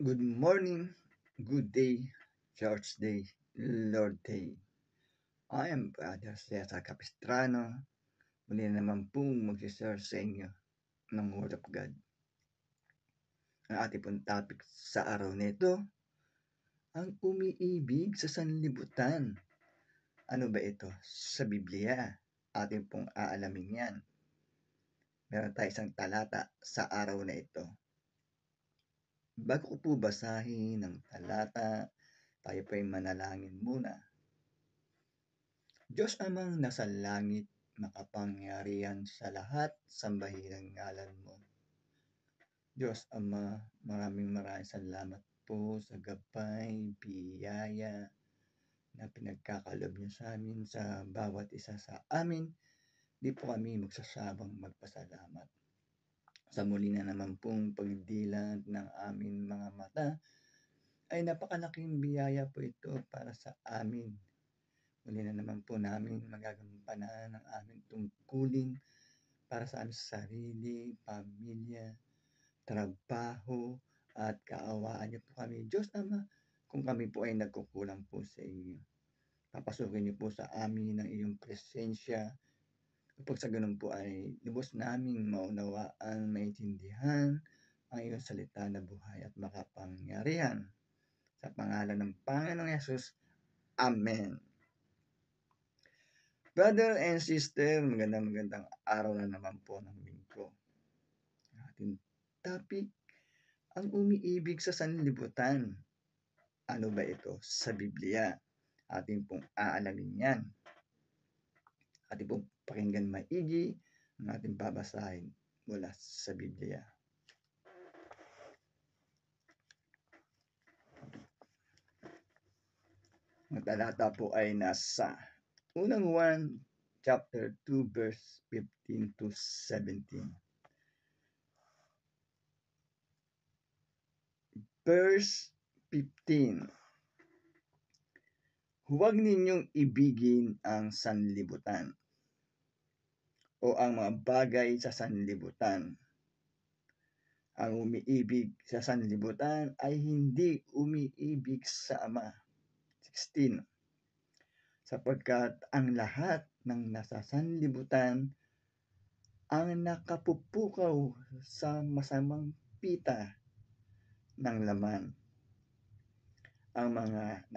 Good morning, good day, church day, Lord day. I am Brother Cesar Capistrano. Muli na naman pong mag-share sa inyo ng Word of God. Ang ating pong topic sa araw nito, ang umiibig sa sanlibutan. Ano ba ito? Sa Biblia, ating pong aalamin yan. Meron tayo isang talata sa araw na ito. Bago ko po basahin ang talata, tayo po ay manalangin muna. Diyos amang nasa langit, makapangyarihan sa lahat, sambahin ang ngalan mo. Diyos Ama, maraming salamat po sa gabay, biyaya na pinagkakalob niyo sa amin sa bawat isa sa amin. Di po kami magsasabang magpasalamat. Sa muli na naman pong pagdilat ng aming mga mata, ay napakalaking biyaya po ito para sa amin. Muli na naman po namin magagampanan ang aming tungkulin para sa aming sarili, pamilya, trabaho, at kaawaan niyo po kami. Diyos Ama, kung kami po ay nagkukulang po sa inyo, papasukin niyo po sa amin ang iyong presensya. Kapag sa ganun po ay lubos naming maunawaan, maintindihan ang iyong salita na buhay at makapangyarihan. Sa pangalan ng Panginoong Yesus, Amen. Brother and sister, magandang araw na naman po ng linggo. Ating topic, ang umiibig sa sanlibutan. Ano ba ito? Sa Biblia. Ating pong aalamin yan. Ating pong pakinggan maigi ang ating babasahin mula sa Biblia. Ang talata po ay nasa unang 1, chapter 2, verse 15 to 17. Verse 15. Huwag ninyong ibigin ang sanlibutan o ang mga bagay sa sanlibutan. Ang umiibig sa sanlibutan ay hindi umiibig sa Ama. 16. Sapagkat ang lahat ng nasa sanlibutan ang nakapupukaw sa masamang pita ng laman. Ang mga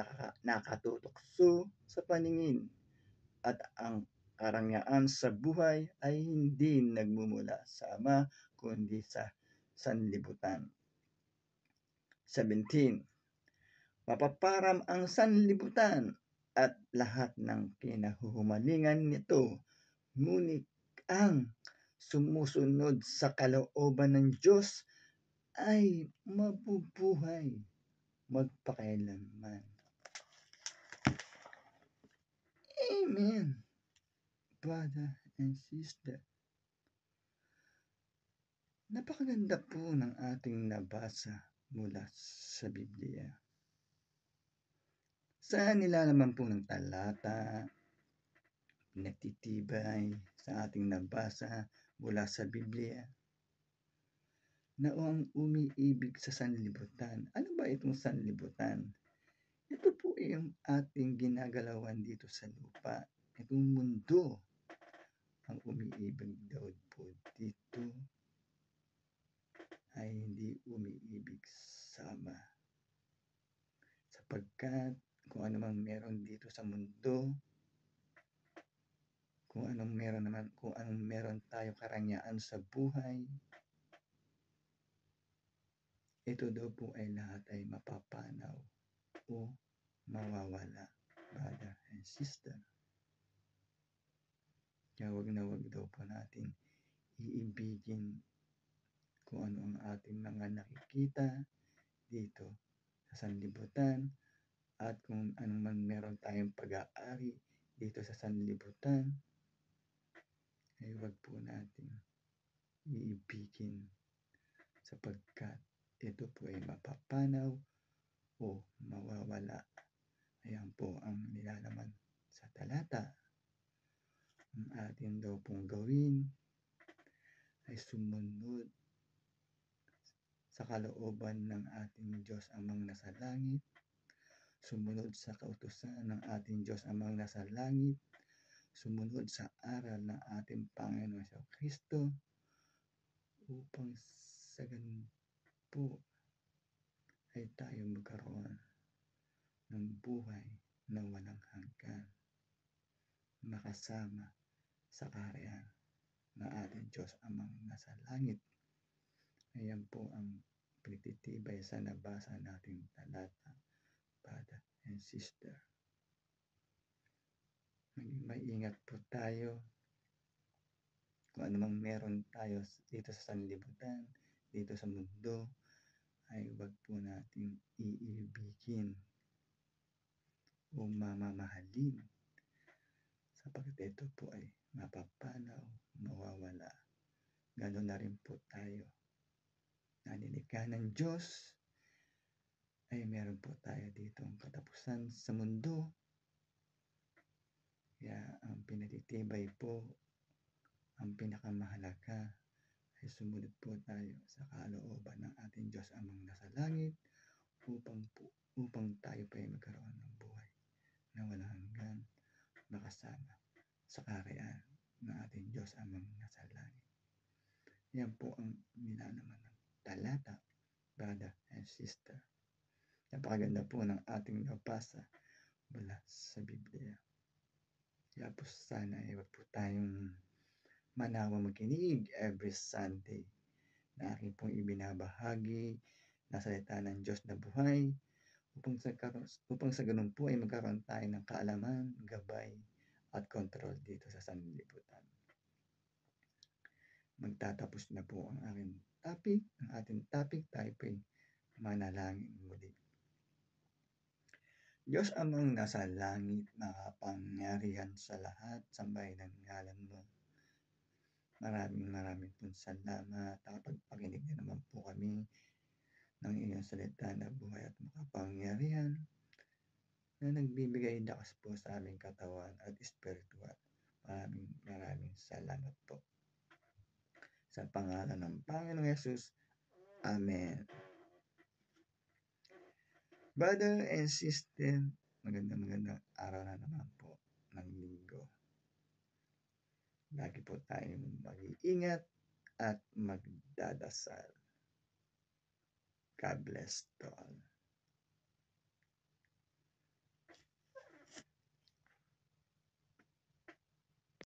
nakatutokso sa paningin at ang karangyaan sa buhay ay hindi nagmumula sa Ama kundi sa sanlibutan. 17. Mapaparam ang sanlibutan at lahat ng kinahuhumalingan nito, ngunit ang sumusunod sa kalooban ng Diyos ay mabubuhay magpakailanman. Amen, brother and sister. Napakaganda po ng ating nabasa mula sa Biblia. Sa nilalaman po ng talata, pinagtitibay sa ating nabasa mula sa Biblia na ang umiibig sa sanlibutan. Ano ba itong sanlibutan? Ito po yung ating ginagalawan dito sa lupa. Itong mundo. Ang umiibig daw po dito ay hindi umiibig sa Ama. Sapagkat kung ano mang meron dito sa mundo, kung anong meron tayo karangyaan sa buhay, ito daw po ay lahat ay mapapanaw o mawawala, brother and sister. Kaya wag na wag daw po natin iibigin kung ano ang ating mga nakikita dito sa sanlibutan at kung ano man meron tayong pag-aari dito sa sanlibutan, ay wag po natin iibigin sapagkat ito po ay mapapanaw o mawawala. Ayan po ang nilalaman sa talata. Ang atin daw pong gawin ay sumunod sa kalooban ng ating Diyos Amang nasa langit, sumunod sa kautusan ng ating Diyos Amang nasa langit, sumunod sa aral ng ating Panginoon sa Kristo, upang sa ganun po ay tayo magkaroon ng buhay na walang hanggan, makasama sa kaharian ng ating Diyos Amang nasa langit. Ayan po ang pinagtitibay sa nabasa nating talata, brother and sister. Maging maingat po tayo kung anumang meron tayo dito sa sanlibutan, dito sa mundo, ay huwag po nating iibigin o mamamahalin, sapagkat ito po ay mapapanaw, mawawala. Ganoon na rin po tayo. Nanilikha ng Diyos ay meron po tayo dito ang katapusan sa mundo. Kaya ang pinatitibay po, ang pinakamahalaga ay sumunod po tayo sa kalooban ng ating Diyos Amang nasa langit upang tayo pa ay magkaroon ng buhay na walang hanggan, makasama sa kaharian ng ating Diyos Amang nasa langit. Yan po ang nilalaman ng talata, brother and sister. Napakaganda po ng ating nabasa mula sa Biblia. Kaya po sana ay huwag po tayong manawa makinig every Sunday na aking pong ibinabahagi na salita ng Diyos na buhay upang sa ganun po ay magkaroon tayo ng kaalaman, gabay at control dito sa sanlibutan. Magtatapos na po ang ating topic, tayo po'y manalangin muli. Diyos Amang nasa langit, makapangyarihan sa lahat, sambahin ang ngalan mo. Maraming pong salamat. Nakapagpakinig na naman po kami ng iyong salita na buhay at makapangyarihan na nagbibigay lakas po sa aming katawan at espiritual. Maraming salamat po. Sa pangalan ng Panginoong Yesus. Amen. Brother and sister, magandang araw na naman po ng linggo. Lagi po tayong mag-iingat at magdadasal. God bless to all.